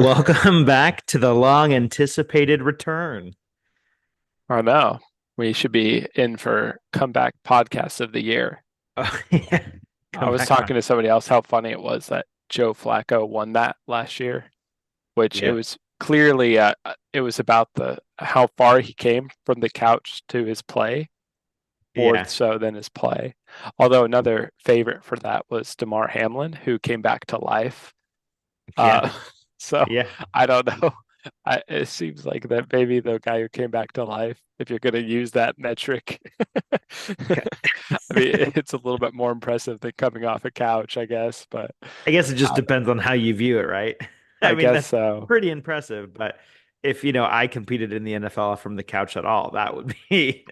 Welcome back to the long anticipated return. I know. We should be in for comeback podcast of the year. Oh, yeah. I Come was back talking on. to somebody else how funny it was that Joe Flacco won that last year, which it Yep. was clearly it was about the how far he came from the couch to his play, more Yeah. so than his play. Although another favorite for that was DeMar Hamlin, who came back to life. Yeah. Uh, so Yeah. I don't know. It seems like that maybe the guy who came back to life, if you're going to use that metric, Okay. I mean, it's a little bit more impressive than coming off a couch, I guess. But I guess it just I, depends on how you view it, right? I I mean, guess that's so. pretty impressive, but if I competed in the NFL from the couch at all, that would be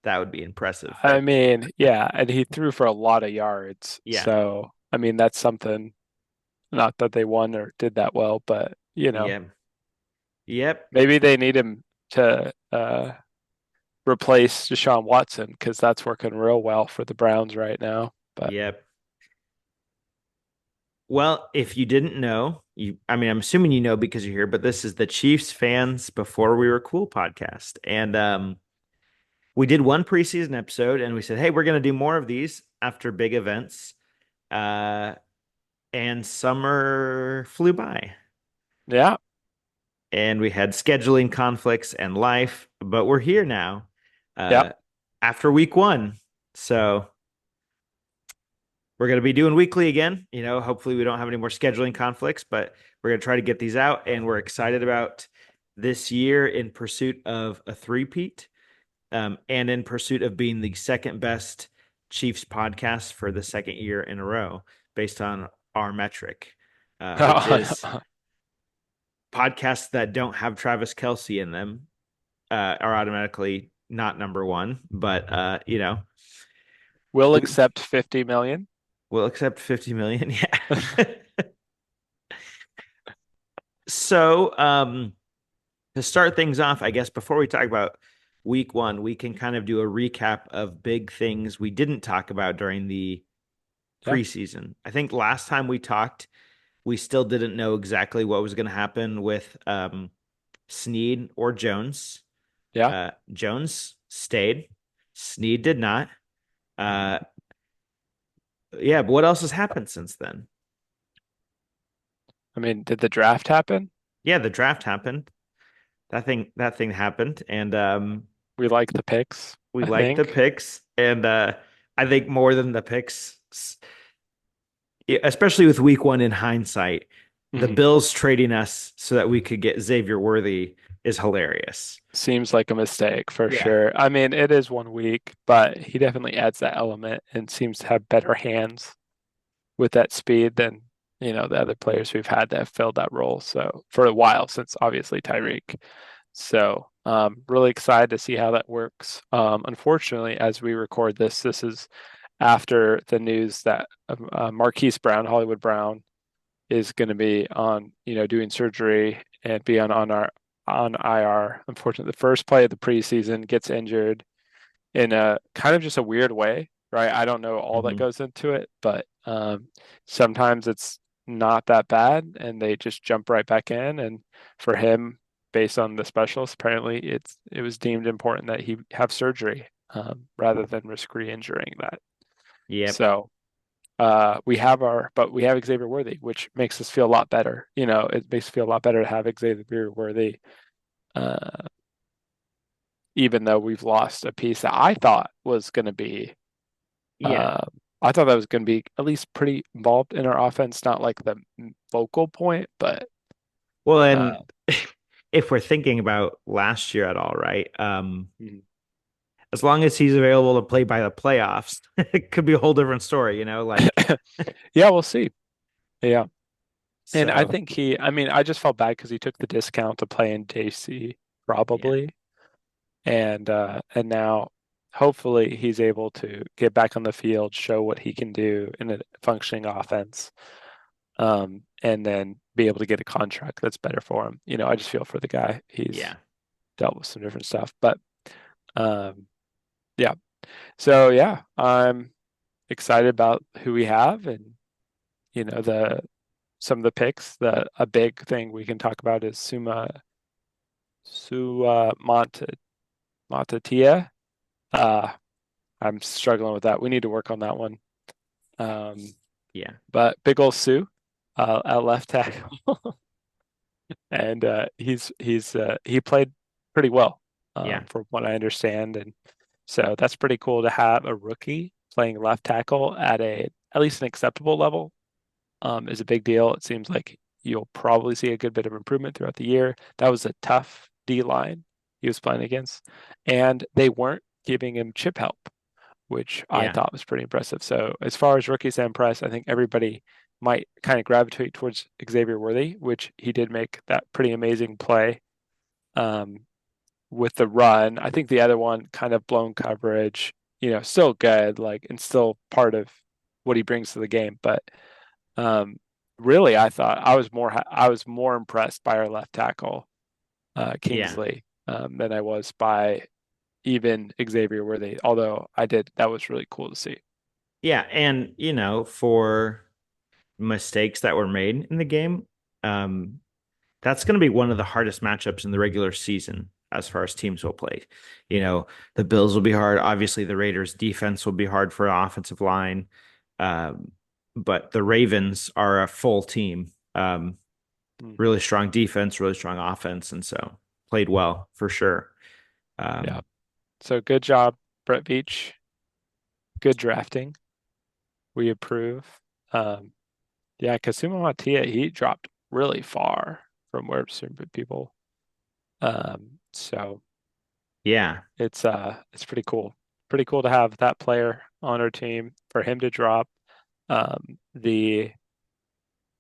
that would be impressive. I mean, yeah, and he threw for a lot of yards. Yeah. So, I mean, that's something, not that they won or did that well, but, Yeah. Yep. maybe they need him to replace Deshaun Watson because that's working real well for the Browns right now. But Yep. Well, if you didn't know, I mean, I'm assuming you know because you're here, but this is the Chiefs fans before we were cool podcast. And we did one preseason episode and we said, hey, we're going to do more of these after big events. Uh, and summer flew by yeah, and we had scheduling conflicts and life, but we're here now yep. after week one. So we're going to be doing weekly again. Hopefully we don't have any more scheduling conflicts, but we're going to try to get these out. And we're excited about this year in pursuit of a three-peat, and in pursuit of being the second best Chiefs podcast for the second year in a row, based on our metric, which is podcasts that don't have Travis Kelce in them are automatically not number one. But We'll we accept 50 million. will accept 50 million. Yeah. So, to start things off, I guess before we talk about week one, we can kind of do a recap of big things we didn't talk about during the Yeah, preseason. I think last time we talked, we still didn't know exactly what was going to happen with Snead or Jones. yeah. Jones stayed, Snead did not. Uh, yeah, but what else has happened since then? I mean, did the draft happen? Yeah, the draft happened. That thing happened, and We like the picks, we I like the think. picks, and I think more than the picks, especially with week one in hindsight, the Mhm. Bills trading us so that we could get Xavier Worthy is hilarious. Seems like a mistake for Yeah. sure. I mean, it is 1 week, but he definitely adds that element and seems to have better hands with that speed than, the other players we've had that have filled that role. So for a while, since obviously Tyreek. So really excited to see how that works. Unfortunately, as we record this, this is after the news that Marquise Brown, Hollywood Brown, is going to be on, doing surgery and be on IR. Unfortunately, the first play of the preseason gets injured in a kind of just a weird way, right? I don't know all that Mhm. goes into it, but sometimes it's not that bad and they just jump right back in. And for him, based on the specialists, apparently it was deemed important that he have surgery rather than risk re-injuring that. Yep. So but we have Xavier Worthy, which makes us feel a lot better. It makes us feel a lot better to have Xavier Worthy, uh, even though we've lost a piece that I thought was going to be, Yeah. uh, I thought that was going to be at least pretty involved in our offense, not like the focal point, but Well, uh, and if we're thinking about last year at all, right? mhm. As long as he's available to play by the playoffs, it could be a whole different story, like Yeah, we'll see. Yeah. And I so. think I mean, I just felt bad because he took the discount to play in JC, Yeah. probably. And now hopefully he's able to get back on the field, show what he can do in a functioning offense, and then be able to get a contract that's better for him. I just feel for the guy. He's Yeah. dealt with some different stuff, but um, yeah. So yeah, I'm excited about who we have and the some of the picks. A big thing we can talk about is Sua Matatia. Uh, I'm struggling with that. We need to work on that one. Um, Yeah. but big ol' Sue at left tackle, and he played pretty well, Yeah. from what I understand, and so that's pretty cool to have a rookie playing left tackle at least an acceptable level. Is a big deal. It seems like you'll probably see a good bit of improvement throughout the year. That was a tough D line he was playing against, and they weren't giving him chip help, which I Yeah. thought was pretty impressive. So as far as rookies to impress, I think everybody might kind of gravitate towards Xavier Worthy, which he did make that pretty amazing play um, with the run. I think the other one kind of blown coverage, still good, like and still part of what he brings to the game. But um, really, I thought I was more impressed by our left tackle, Yeah. Kingsley, than I was by even Xavier Worthy. Although that was really cool to see. Yeah. And, for mistakes that were made in the game, um, that's going to be one of the hardest matchups in the regular season as far as teams will play. The Bills will be hard. Obviously, the Raiders' defense will be hard for an offensive line. Um, but the Ravens are a full team. Hmm. Really strong defense, really strong offense, and so played well for sure. Yeah. Um, So good job, Brett Beach. Good drafting. We approve. Um, yeah, Kasuma Matia, he dropped really far from where some people. So yeah, it's pretty cool. Pretty cool to have that player on our team for him to drop. The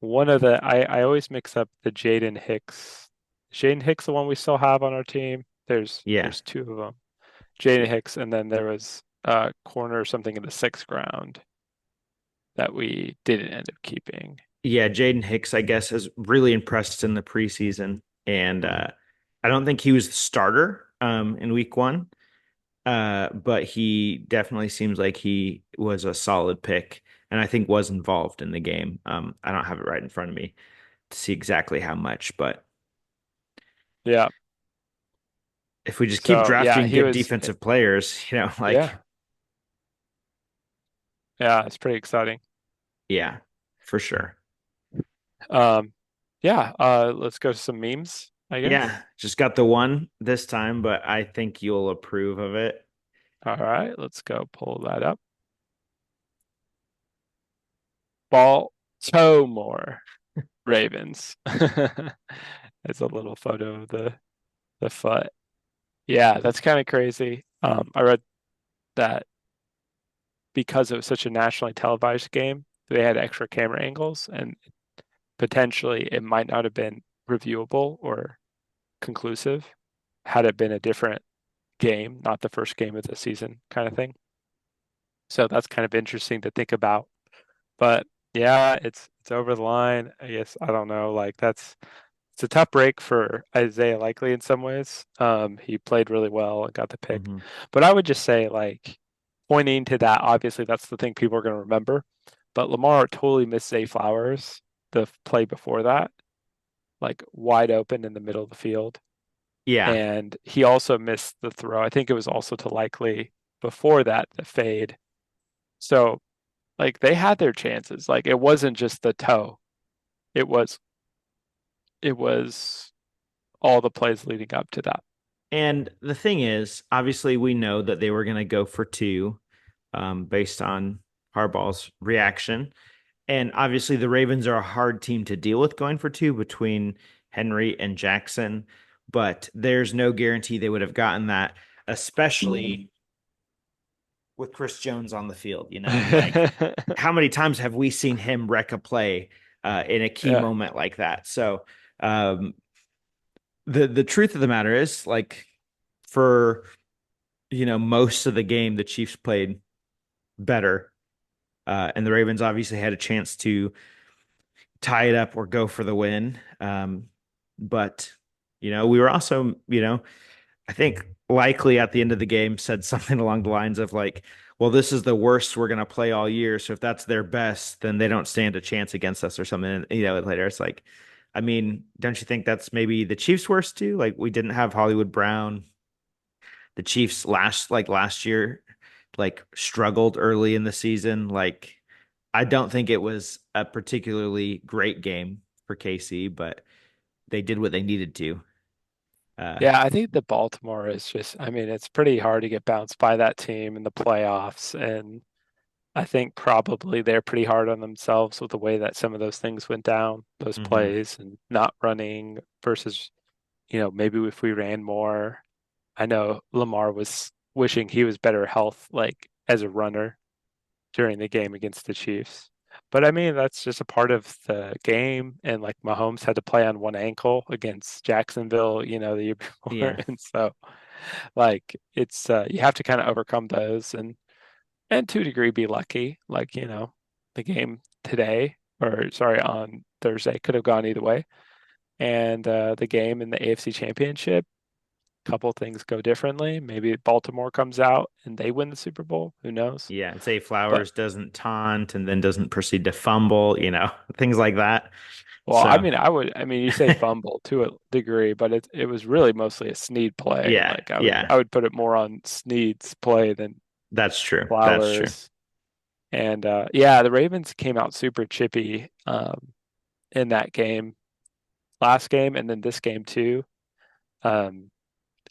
one of the I always mix up the Jaden Hicks. Jaden Hicks, the one we still have on our team. yeah, There's two of them. Jaden Hicks, and then there was corner or something in the sixth round that we didn't end up keeping. yeah. Jaden Hicks, I guess, has really impressed in the preseason, and Hmm. I don't think he was the starter in week one, but he definitely seems like he was a solid pick, and I think was involved in the game. I don't have it right in front of me to see exactly how much, but Yeah. if we just keep So yeah, drafting he good was. defensive players, like, Yeah, yeah, it's pretty exciting. yeah, for sure. Um, yeah. Let's go to some memes, I Yeah, guess. just got the one this time, but I think you'll approve of it. All right, let's go pull that up. Baltimore Ravens. It's a little photo of the foot. Yeah, that's kind of crazy. I read that because it was such a nationally televised game, they had extra camera angles, and potentially it might not have been reviewable or conclusive had it been a different game, not the first game of the season kind of thing. So that's kind of interesting to think about. But yeah, it's over the line. I guess I don't know. Like it's a tough break for Isaiah Likely in some ways. He played really well and got the pick. Hmm. But I would just say like pointing to that, obviously that's the thing people are going to remember. But Lamar totally missed Zay Flowers the play before that, like wide open in the middle of the field. Yeah. And he also missed the throw. I think it was also to Likely before that, the fade. So like they had their chances. Like it wasn't just the toe. It was it was all the plays leading up to that. And the thing is, obviously, we know that they were going to go for two based on Harbaugh's reaction. And obviously, the Ravens are a hard team to deal with going for two between Henry and Jackson. But there's no guarantee they would have gotten that, especially with Chris Jones on the field. Like how many times have we seen him wreck a play in a key Yeah. moment like that? So um, the truth of the matter is, like, for most of the game, the Chiefs played better, and the Ravens obviously had a chance to tie it up or go for the win. But we were also I think likely at the end of the game said something along the lines of like, well, this is the worst we're going to play all year. So if that's their best, then they don't stand a chance against us or something. And, later it's like, I mean, don't you think that's maybe the Chiefs' worst too? Like we didn't have Hollywood Brown. The Chiefs last year, like struggled early in the season. Like I don't think it was a particularly great game for KC, but they did what they needed to. Uh, Yeah, I think the Baltimore is just, I mean, it's pretty hard to get bounced by that team in the playoffs. And I think probably they're pretty hard on themselves with the way that some of those things went down, those mhm. plays and not running versus, maybe if we ran more. I know Lamar was wishing he was better health, like as a runner during the game against the Chiefs. But I mean, that's just a part of the game. And like Mahomes had to play on one ankle against Jacksonville, the year before. Yeah, And so like it's you have to kind of overcome those and to a degree be lucky. Like, the game today, or sorry, on Thursday could have gone either way. And the game in the AFC Championship, a couple things go differently. Maybe Baltimore comes out and they win the Super Bowl. Who knows? yeah. And say But Flowers doesn't taunt and then doesn't proceed to fumble, things like that. well, I So mean, you say fumble to a degree, but it was really mostly a Snead play. yeah, Like I would yeah. I would put it more on Snead's play than That's true. That's true. Flowers. And yeah, the Ravens came out super chippy in that game, last game, and then this game too. Um,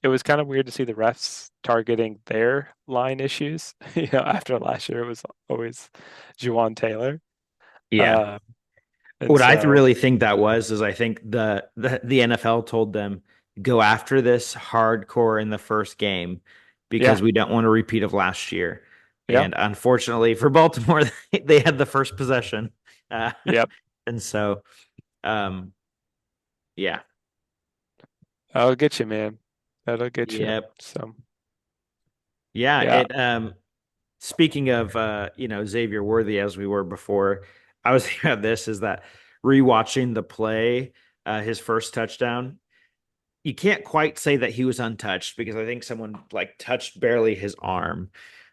it was kind of weird to see the refs targeting their line issues. After last year, it was always Juwan Taylor. Yeah. Uh, and What I so, really think that was is I think the NFL told them go after this hardcore in the first game because yeah, we don't want a repeat of last year. yeah, And unfortunately for Baltimore, they had the first possession. Uh, yep. and so, um, yeah, I'll get you, man. That'll get you. yep, So, yeah. yeah, Speaking of, Xavier Worthy, as we were before, I was thinking about this is that rewatching the play, his first touchdown. You can't quite say that he was untouched because I think someone like touched barely his arm,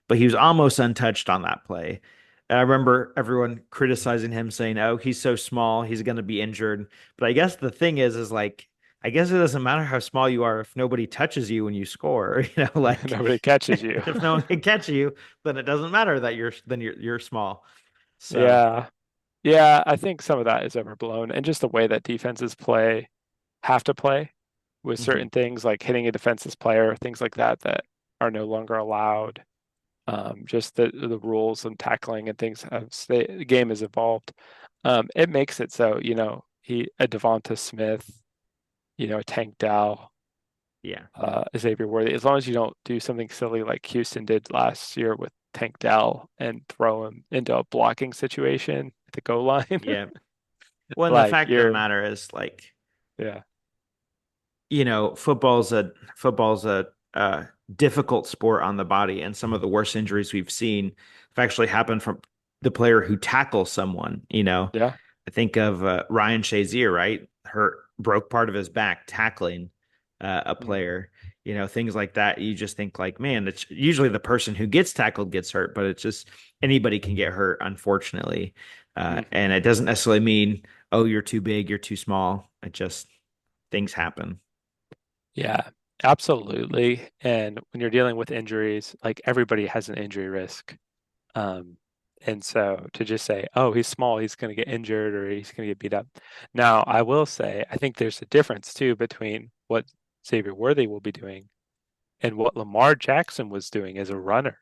but he was almost untouched on that play. And I remember everyone criticizing him saying, "Oh, he's so small, he's going to be injured." But I guess the thing is like, I guess it doesn't matter how small you are if nobody touches you when you score. Like nobody catches you. if no one can catch you, then it doesn't matter that you're small. So Yeah, yeah. I think some of that is overblown, and just the way that defenses have to play with mhm. certain things like hitting a defenseless player, things like that that are no longer allowed. Just the rules and tackling and things the game has evolved. It makes it so, a Devonta Smith, a Tank Dell, Yeah, Xavier Worthy, as long as you don't do something silly like Houston did last year with Tank Dell and throw him into a blocking situation at the goal line, yeah. Well, and the like fact of the matter is like yeah, football's a difficult sport on the body, and some of the worst injuries we've seen have actually happened from the player who tackles someone. yeah, I think of Ryan Shazier, right? Hurt, broke part of his back tackling a mhm, player. Things like that. You just think like, man, it's usually the person who gets tackled gets hurt, but it's just anybody can get hurt, unfortunately. mhm. And it doesn't necessarily mean, oh, you're too big, you're too small. It just things happen. Yeah, absolutely. And when you're dealing with injuries, like everybody has an injury risk. Um, and so to just say, oh, he's small, he's going to get injured or he's going to get beat up. Now, I will say, I think there's a difference too between what Xavier Worthy will be doing and what Lamar Jackson was doing as a runner.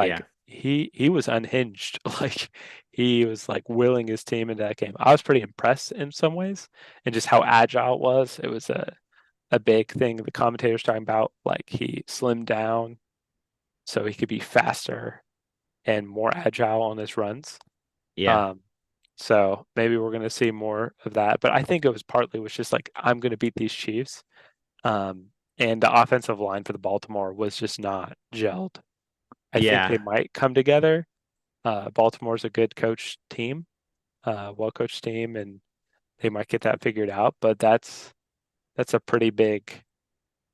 Yeah. Like he was unhinged. Like he was like willing his team into that game. I was pretty impressed in some ways and just how agile it was. It was a big thing the commentators talking about. Like he slimmed down so he could be faster and more agile on his runs. Yeah. Um, so maybe we're going to see more of that. But I think it was partly was just like I'm going to beat these Chiefs. Um, and the offensive line for the Baltimore was just not gelled. I think they Yeah. might come together. Baltimore's a good coach team, well coached team, and they might get that figured out. But that's a pretty big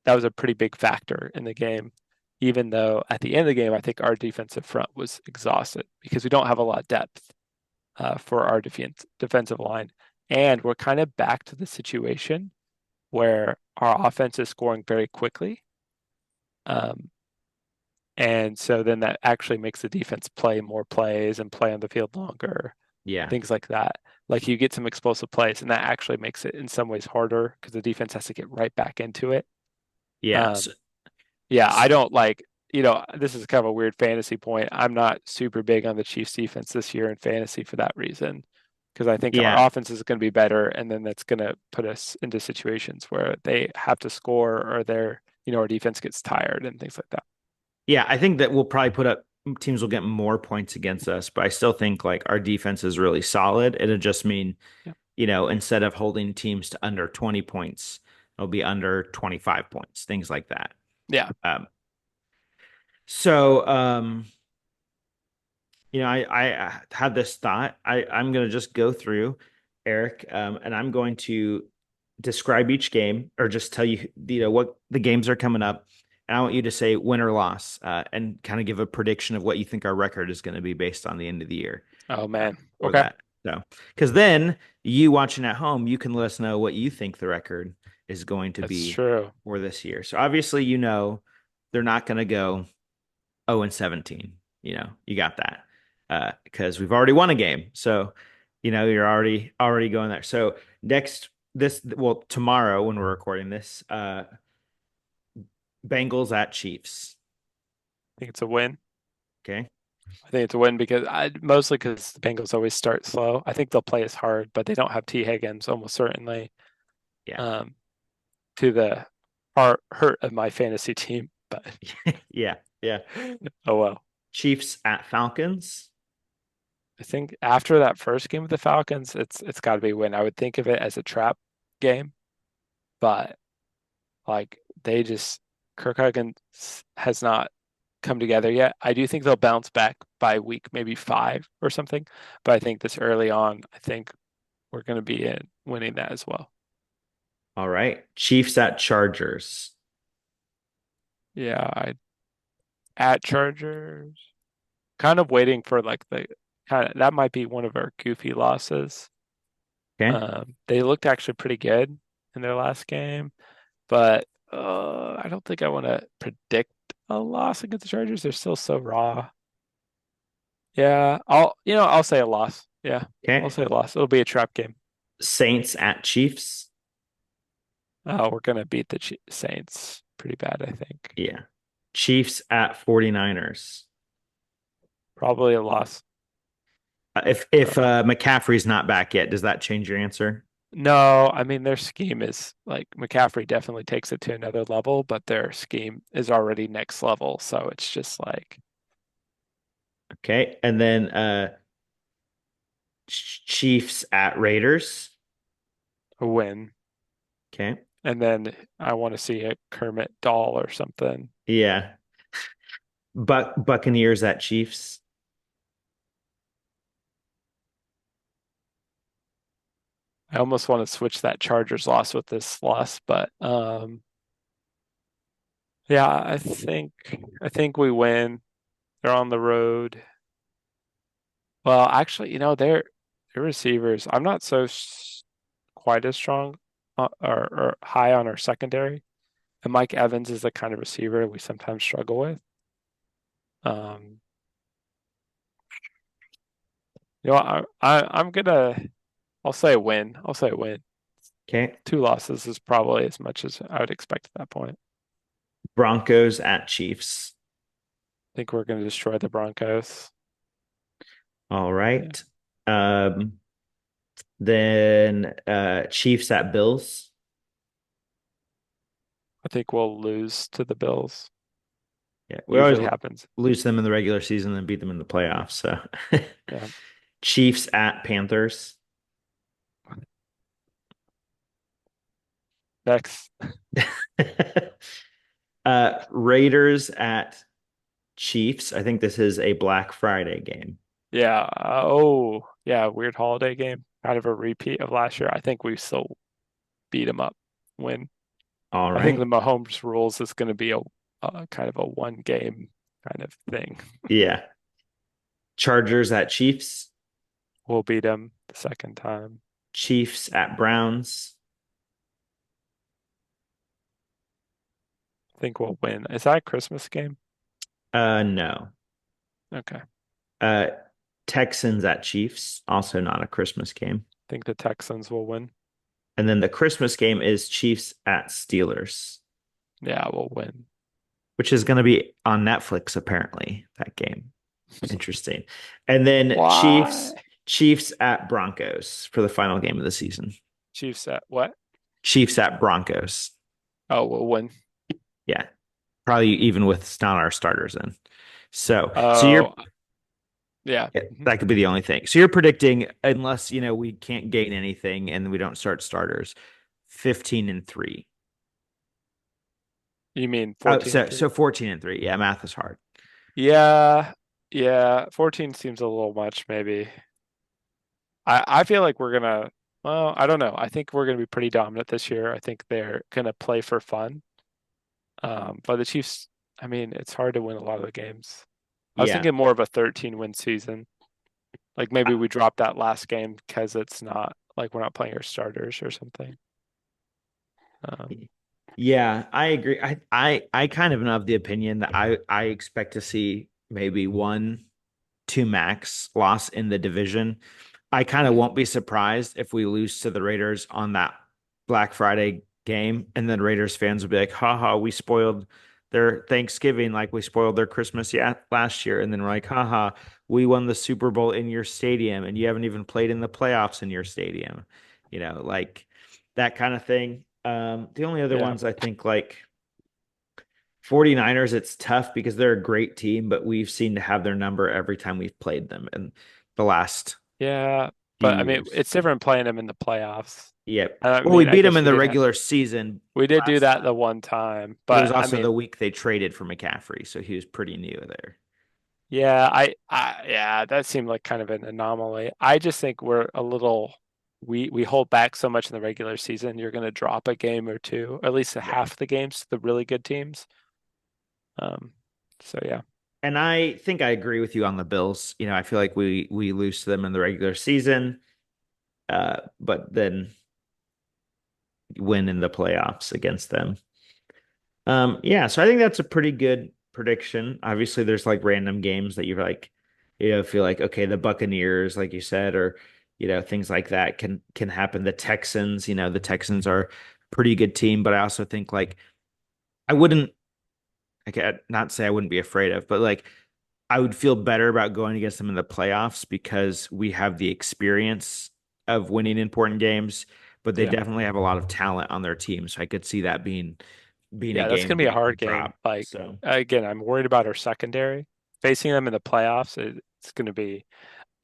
that was a pretty big factor in the game. Even though at the end of the game, I think our defensive front was exhausted because we don't have a lot of depth for our defensive line, and we're kind of back to the situation where our offense is scoring very quickly. Um, and so then that actually makes the defense play more plays and play on the field longer, Yeah. things like that. Like you get some explosive plays, and that actually makes it in some ways harder because the defense has to get right back into it. Yeah. Um, yeah, I don't like, this is kind of a weird fantasy point. I'm not super big on the Chiefs defense this year in fantasy for that reason, because I think Yeah. our offense is going to be better, and then that's going to put us into situations where they have to score or our defense gets tired and things like that. Yeah. I think that we'll probably put up teams will get more points against us, but I still think like our defense is really solid. It'll just mean, Yeah. instead of holding teams to under 20 points, it'll be under 25 points, things like that. Yeah. Um, so, I had this thought. I'm going to just go through, Eric, and I'm going to describe each game or just tell you, what the games are coming up. And I want you to say win or loss, and kind of give a prediction of what you think our record is going to be based on the end of the year, Oh man. for Okay. that. So, because then you watching at home, you can let us know what you think the record is going to That's be true. for this year. So obviously, they're not going to go 0 and 17. You got that. Because we've already won a game. So, you're already going there. So tomorrow when we're recording this, Bengals at Chiefs. I think it's a win. Okay. I think it's a win because mostly because the Bengals always start slow. I think they'll play us hard, but they don't have T. Higgins almost certainly. Yeah. Um, to the hurt of my fantasy team, but Yeah. Yeah. oh well. Chiefs at Falcons. I think after that first game with the Falcons, it's got to be a win. I would think of it as a trap game, but like they just Kirk Huggins has not come together yet. I do think they'll bounce back by week maybe 5 or something, but I think this early on, I think we're going to be in winning that as well. All right. Chiefs at Chargers. Yeah, I at Chargers, kind of waiting for like the kind of that might be one of our goofy losses. Okay. They looked actually pretty good in their last game, but I don't think I want to predict a loss against the Chargers. They're still so raw. Yeah, I'll say a loss. Yeah, I'll Okay. say a loss. It'll be a trap game. Saints at Chiefs. We're gonna beat the Saints pretty bad, I think. Yeah. Chiefs at 49ers. Probably a loss. If Uh, McCaffrey's not back yet, does that change your answer? no, I mean their scheme is like McCaffrey definitely takes it to another level, but their scheme is already next level. So it's just like Okay. And then Chiefs at Raiders. a win. Okay. And then I want to see a Kermit doll or something. Yeah. Buccaneers at Chiefs. I almost want to switch that Chargers loss with this loss, but yeah, I think we win. They're on the road. Well, actually, their receivers. I'm not so quite as strong or high on our secondary. And Mike Evans is the kind of receiver we sometimes struggle with. Um, I'm gonna. I'll say a win. I'll say a win. Okay. 2 losses is probably as much as I would expect at that point. Broncos at Chiefs. I think we're going to destroy the Broncos. All Yeah. right. Then Chiefs at Bills. I think we'll lose to the Bills. Yeah, we always Usually happens. lose them in the regular season and beat them in the playoffs. So Yeah. Chiefs at Panthers. Next. Raiders at Chiefs. I think this is a Black Friday game. Yeah. Oh, yeah. Weird holiday game. Kind of a repeat of last year. I think we still beat them up. Win. All I think the right. Mahomes rules is going to be a kind of a one game kind of thing. Yeah. Chargers at Chiefs. We'll beat them the second time. Chiefs at Browns. I think we'll win. Is that a Christmas game? No. Okay. I Uh, Texans at Chiefs. Also not a Christmas game. think the Texans will win. And then the Christmas game is Chiefs at Steelers, Yeah, we'll win. which is going to be on Netflix apparently, that game. Interesting. And then Why? Chiefs at Broncos for the final game of the season. Chiefs at what? Chiefs at Broncos. Oh, we'll win. Yeah. Probably even with not our starters in. So you're Oh, yeah. yeah, Mhm. that could be the only thing. So you're predicting, unless we can't gain anything and we don't start starters, 15-3. You mean Oh, 14 and so 3? 14-3. Yeah, math is hard. Yeah. Yeah. 14 seems a little much, maybe. I feel like we're gonna, well, I don't know. I think we're gonna be pretty dominant this year. I think they're gonna play for fun. But the Chiefs, I mean, it's hard to win a lot of the games. I was Yeah. thinking more of a 13 win season. Like maybe we drop that last game because it's not like we're not playing our starters or something. Um, Yeah, I agree. I kind of am of the opinion that I expect to see maybe one, two max loss in the division. I kind of won't be surprised if we lose to the Raiders on that Black Friday game, and then Raiders fans will be like, haha, we spoiled their Thanksgiving like we spoiled their Christmas last year. And then we're like, haha, we won the Super Bowl in your stadium and you haven't even played in the playoffs in your stadium. Like that kind of thing. The only other yeah. ones I think like 49ers, it's tough because they're a great team, but we've seemed to have their number every time we've played them in the last Yeah. few But I mean, years. it's different playing them in the playoffs. Yep. I Well, we mean, I beat them guess in the regular season we did do last that the time, one time, but it was but I also the mean, week they traded for McCaffrey, so he was pretty new there. yeah, yeah, that seemed like kind of an anomaly. I just think we're a little we hold back so much in the regular season. You're going to drop a game or two, at least Yeah. half the games to the really good teams. Um, so yeah, And I think I agree with you on the Bills. I feel like we lose to them in the regular season, but then win in the playoffs against them. Yeah, so I think that's a pretty good prediction. Obviously, there's like random games that you're like, feel like okay, the Buccaneers, like you said, or things like that can happen. The Texans are a pretty good team, but I also think like I wouldn't, okay, not say I wouldn't be afraid of, but like I would feel better about going against them in the playoffs because we have the experience of winning important games, but they yeah, definitely have a lot of talent on their team. So I could see that being a yeah. That's game going to be a we hard could game. drop. Like So again, I'm worried about our secondary facing them in the playoffs. It's going to be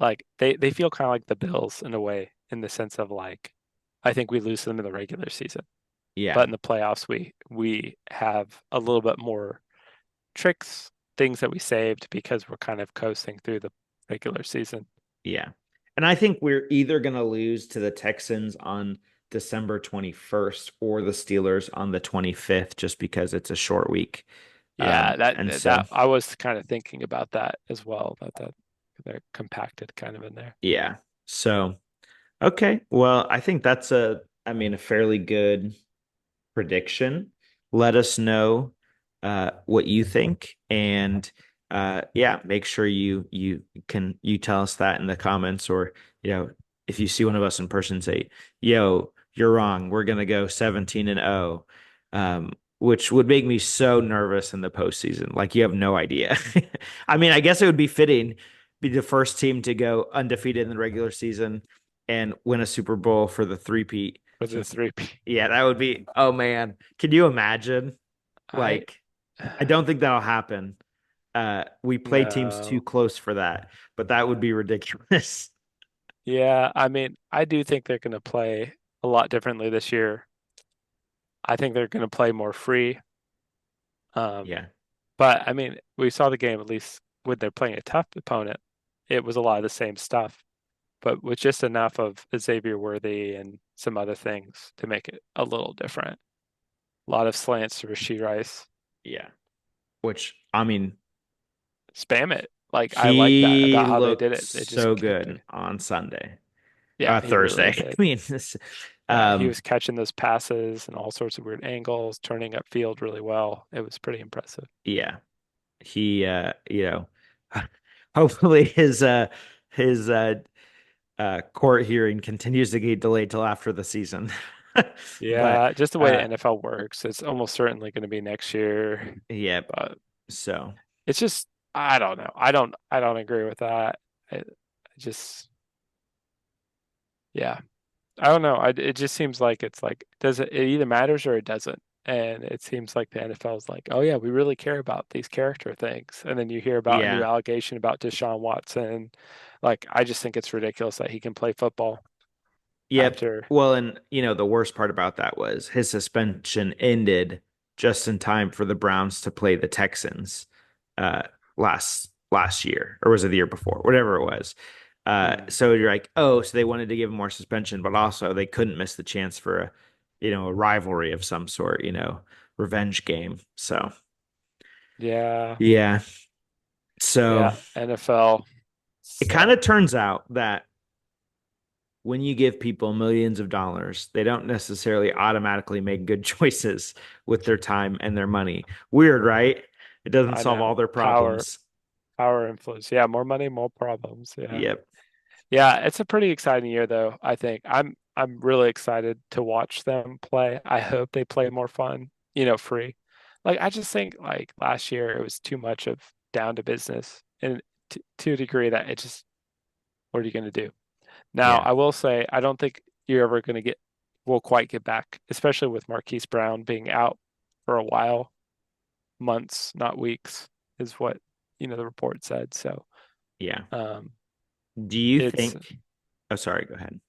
like they feel kind of like the Bills in a way, in the sense of like I think we lose to them in the regular season, but yeah, in the playoffs we have a little bit more tricks, things that we saved because we're kind of coasting through the regular season. yeah. And I think we're either going to lose to the Texans on December 21st or the Steelers on the 25th just because it's a short week. Yeah, And so that I was kind of thinking about that as well, that they're compacted kind of in there. yeah. So okay. Well, I think that's a fairly good prediction. Let us know what you think, and yeah, make sure you tell us that in the comments, or if you see one of us in person, say, "Yo, you're wrong. We're gonna go 17-0," which would make me so nervous in the postseason. Like you have no idea. I mean, I guess it would be fitting, be the first team to go undefeated in the regular season and win a Super Bowl for the three-peat For the since three P. yeah, that would be, oh man. Can you imagine? I Like, I don't think that'll happen. We play teams too no. close for that, but that would be ridiculous. Yeah, I mean, I do think they're going to play a lot differently this year. I think they're going to play more free. Um, Yeah, but I mean, we saw the game at least when they're playing a tough opponent. It was a lot of the same stuff, but with just enough of Xavier Worthy and some other things to make it a little different. A lot of slants to Rasheed Rice. Yeah. Which I mean, Spam it. Like I like that he about how they did looked it. They just so kept good it. on Sunday, Yeah, he really Thursday. did. I mean, Yeah, he um, was catching those passes and all sorts of weird angles, turning upfield really well. It was pretty impressive. yeah, he, hopefully his court hearing continues to get delayed till after the season. But Yeah, just the way the uh, NFL works, it's almost certainly going to be next year. yeah, But so it's just I don't know. I don't agree with that. I just yeah. I don't know. It just seems like it's like does it either matters or it doesn't. And it seems like the NFL is like, oh yeah, we really care about these character things. And then you hear about a new yeah. allegation about Deshaun Watson. Like I just think it's ridiculous that he can play football Yep. after. Well, and the worst part about that was his suspension ended just in time for the Browns to play the Texans uh last year, or was it the year before? Whatever it was. Mm, So you're like, oh, so they wanted to give him more suspension, but also they couldn't miss the chance for a rivalry of some sort, revenge game. So yeah, yeah. So yeah. NFL it kind of suck. turns out that when you give people millions of dollars, they don't necessarily automatically make good choices with their time and their money. Weird, right? It doesn't I solve all know. their Power, problems. power influence. Yeah, more money, more problems. Yeah. Yep. Yeah, it's a pretty exciting year though, I think. I'm really excited to watch them play. I hope they play more fun, free. Like I just think like last year it was too much of down to business and to a degree that it just what are you going to do? Now, Yeah. I will say I don't think you're ever going to will quite get back, especially with Marquise Brown being out for a while, months, not weeks, is what, the report said. So, Yeah. um Do you it's think? Oh, sorry. Go ahead.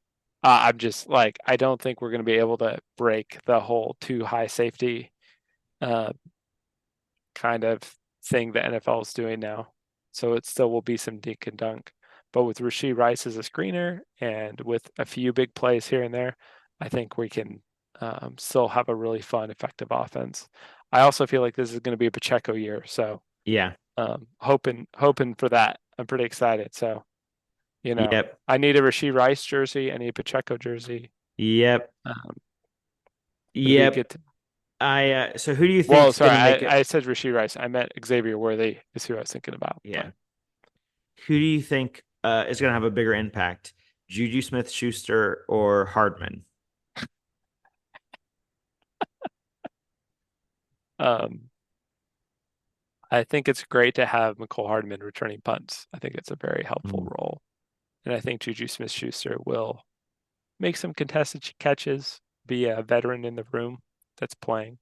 I'm just like, I don't think we're going to be able to break the whole too high safety uh, kind of thing the NFL is doing now. So it still will be some dink and dunk. But with Rasheed Rice as a screener and with a few big plays here and there, I think we can still have a really fun, effective offense. I also feel like this is going to be a Pacheco year. So Yeah. hoping for that. I'm pretty excited. So, Yep. I need a Rasheed Rice jersey. I need a Pacheco jersey. Yep. Um, it'll be Yep. good. So who do you Well, think's sorry, gonna make it? I said Rasheed Rice. I meant Xavier Worthy is who I was thinking about. Yeah. But Who do you think is gonna have a bigger impact? Juju Smith-Schuster or Hardman? um, I think it's great to have McCole Hardman returning punts. I think it's a very helpful Mm, role. And I think Juju Smith-Schuster will make some contested catches, be a veteran in the room that's playing.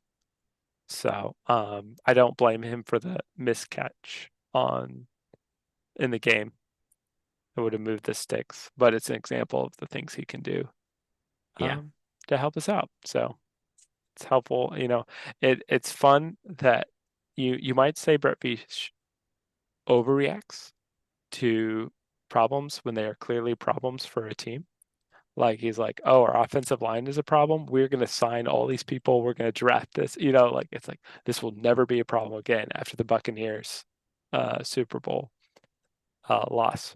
So I don't blame him for the miscatch on in the game. It would have moved the sticks, but it's an example of the things he can do yeah. um, to help us out. So it's helpful. It's fun that you might say Brett Veach overreacts to problems when they are clearly problems for a team. Like he's like, oh, our offensive line is a problem. We're going to sign all these people. We're going to draft this. Like it's like this will never be a problem again after the Buccaneers Super Bowl loss.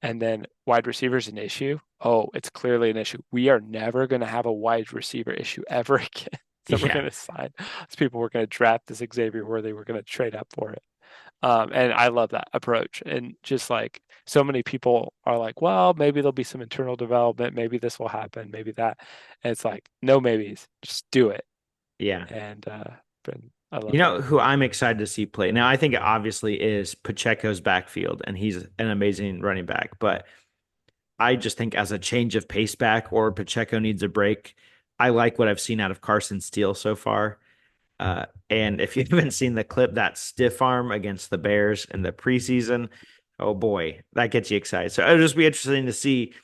And then wide receiver is an issue. Oh, it's clearly an issue. We are never going to have a wide receiver issue ever again. So we're Yeah. going to sign these people. We're going to draft this Xavier Worthy. We're going to trade up for it. And I love that approach. And just like so many people are like, well, maybe there'll be some internal development. Maybe this will happen. Maybe that. And it's like, no maybes. Just do it. Yeah. And I You love know that. who I'm excited to see play? Now, I think it obviously is Pacheco's backfield, and he's an amazing running back. But I just think as a change of pace back or Pacheco needs a break, I like what I've seen out of Carson Steele so far. And if you haven't seen the clip, that stiff arm against the Bears in the preseason, oh boy, that gets you excited. So it'll just be interesting to see,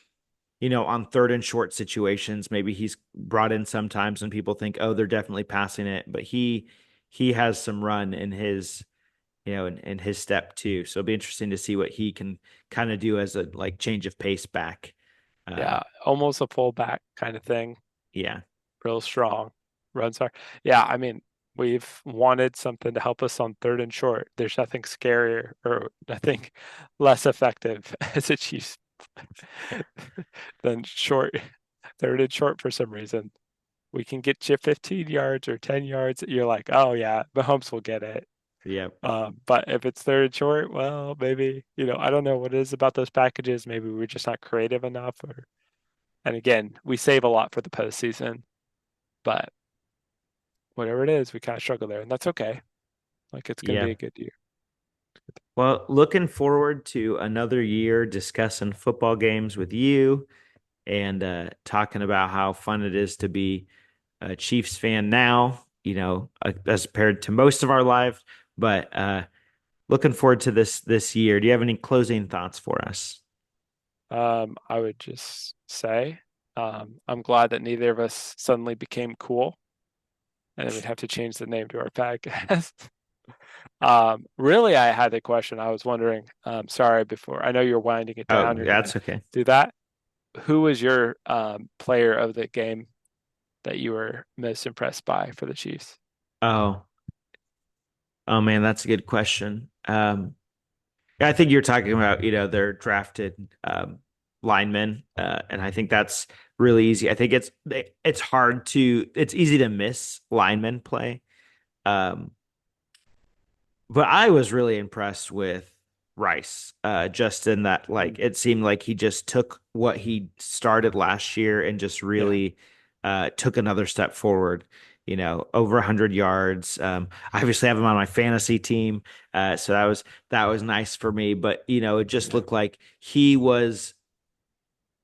on third and short situations, maybe he's brought in sometimes when people think, oh, they're definitely passing it, but he has some run in his, in his step too. So it'll be interesting to see what he can kind of do as a like change of pace back. Yeah. Almost a fullback kind of thing. Yeah. Real strong. runs are. Yeah, I mean, we've wanted something to help us on third and short. There's nothing scarier or nothing less effective as a Chiefs than short, third and short for some reason. We can get you 15 yards or 10 yards. You're like, oh yeah, Mahomes will get it. Yep. But if it's third and short, well, maybe, I don't know what it is about those packages. Maybe we're just not creative enough and again, we save a lot for the postseason, but whatever it is, we kind of struggle there, and that's okay. Like it's going to be a Yep. good year. Well, looking forward to another year discussing football games with you and talking about how fun it is to be a Chiefs fan now, as compared to most of our lives. But looking forward to this year. Do you have any closing thoughts for us? I would just say, I'm glad that neither of us suddenly became cool, and then we'd have to change the name to our podcast. Really, I had a question. I was wondering, sorry, before I know you're winding it Oh, down, you're gonna that's okay. do that. Who was your player of the game that you were most impressed by for the Chiefs? Oh, oh man, that's a good question. Yeah, I think you're talking about, their drafted linemen, and I think that's really easy. I think it's easy to miss linemen play. Um, But I was really impressed with Rice, just in that, like, Mm, it seemed like he just took what he started last year and just yeah, really took another step forward. Over 100 yards. I obviously have him on my fantasy team, so that was nice for me. But it just yeah, looked like he was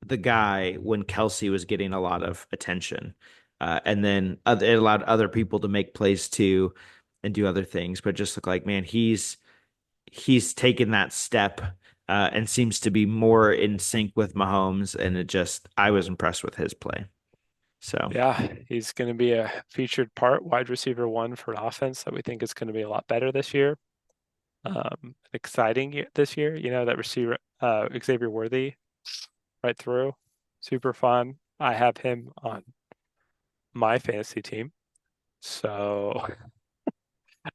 the guy when Kelsey was getting a lot of attention. And then it allowed other people to make plays too and do other things. But just look like, man, he's taken that step and seems to be more in sync with Mahomes. And I was impressed with his play. So yeah. He's going to be a featured part, wide receiver one for an offense that we think is going to be a lot better this year. Exciting this year. That receiver, Xavier Worthy, right through, super fun. I have him on my fantasy team. So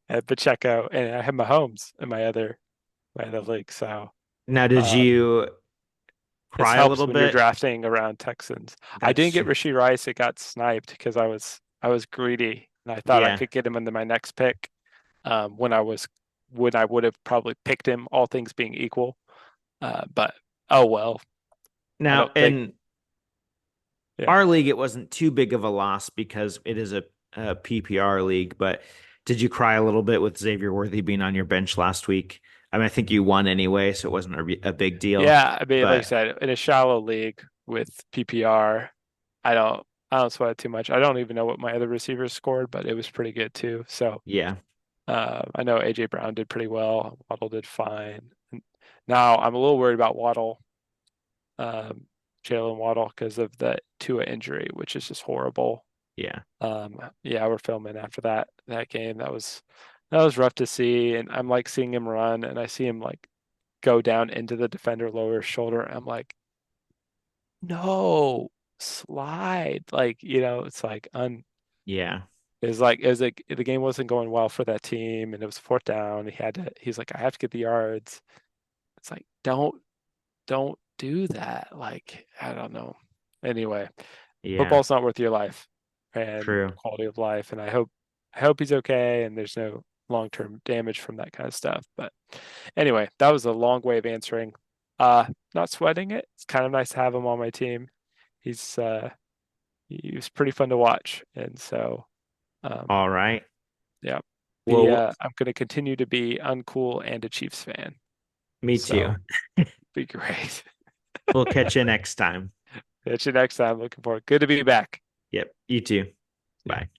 I have Pacheco and I have Mahomes in my other league. So now, did um, you this cry a helps little when you're bit? drafting around Texans. I That's didn't get true. Rashee Rice. It got sniped because I was greedy and I thought I Yeah. could get him into my next pick when I would have probably picked him, all things being equal. But oh well. I Now, don't think. in Yeah. our league, it wasn't too big of a loss because it is a PPR league. But did you cry a little bit with Xavier Worthy being on your bench last week? I mean, I think you won anyway, so it wasn't a big deal. Yeah, I mean, like I But said, in a shallow league with PPR, I don't I don't sweat it too much. I don't even know what my other receivers scored, but it was pretty good too. So yeah, I know AJ Brown did pretty well. Waddle did fine. Now I'm a little worried about Waddle, um, Jalen Waddle, because of the Tua injury, which is just horrible. yeah, Yeah, we're filming after that game. That was rough to see, and I'm like seeing him run, and I see him like go down into the defender, lower his shoulder. And I'm like, no, slide. Like, it's like yeah. it was like the game wasn't going well for that team, and it was fourth down. He's like, I have to get the yards. It's like, don't do that. Like, I don't know. Anyway, Yeah, football's not worth your life and true. quality of life. And I hope he's okay and there's no long-term damage from that kind of stuff. But anyway, that was a long way of answering. Not sweating it. It's kind of nice to have him on my team. He's he was pretty fun to watch. And so um All right. yeah. The Well, I'm gonna continue to be uncool and a Chiefs fan. me too. So be great. We'll catch you next time. Catch you next time. Looking forward. Good to be back. Yep. You too. Yeah. Bye.